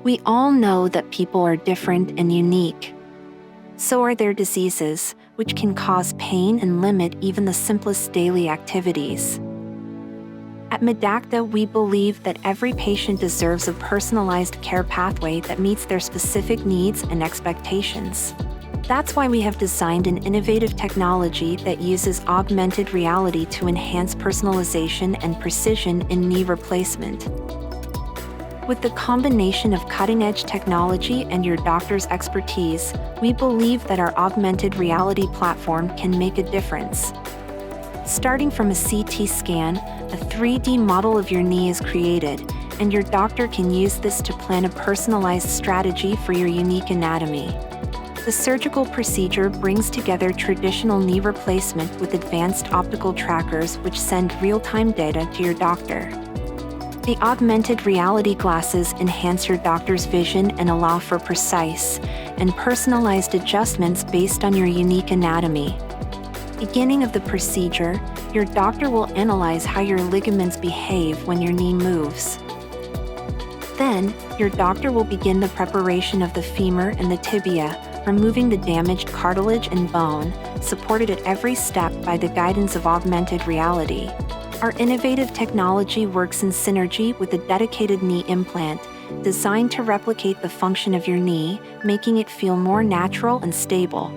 We all know that people are different and unique. So are their diseases, which can cause pain and limit even the simplest daily activities. At Medacta, we believe that every patient deserves a personalized care pathway that meets their specific needs and expectations. That's why we have designed an innovative technology that uses augmented reality to enhance personalization and precision in knee replacement. With the combination of cutting-edge technology and your doctor's expertise, we believe that our augmented reality platform can make a difference. Starting from a CT scan, a 3D model of your knee is created, and your doctor can use this to plan a personalized strategy for your unique anatomy. The surgical procedure brings together traditional knee replacement with advanced optical trackers which send real-time data to your doctor. The augmented reality glasses enhance your doctor's vision and allow for precise and personalized adjustments based on your unique anatomy. Beginning of the procedure, your doctor will analyze how your ligaments behave when your knee moves. Then, your doctor will begin the preparation of the femur and the tibia, removing the damaged cartilage and bone, supported at every step by the guidance of augmented reality. Our innovative technology works in synergy with a dedicated knee implant, designed to replicate the function of your knee, making it feel more natural and stable.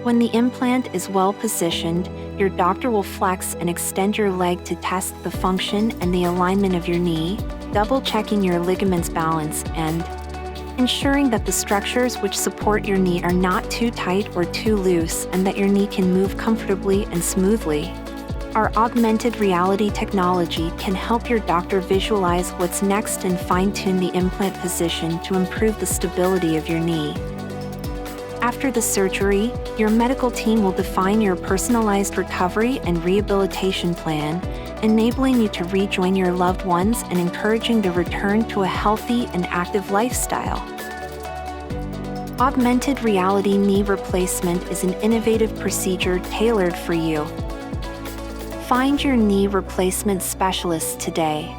When the implant is well positioned, your doctor will flex and extend your leg to test the function and the alignment of your knee, double-checking your ligaments balance and ensuring that the structures which support your knee are not too tight or too loose and that your knee can move comfortably and smoothly. Our augmented reality technology can help your doctor visualize what's next and fine-tune the implant position to improve the stability of your knee. After the surgery, your medical team will define your personalized recovery and rehabilitation plan, enabling you to rejoin your loved ones and encouraging the return to a healthy and active lifestyle. Augmented reality knee replacement is an innovative procedure tailored for you. Find your knee replacement specialist today.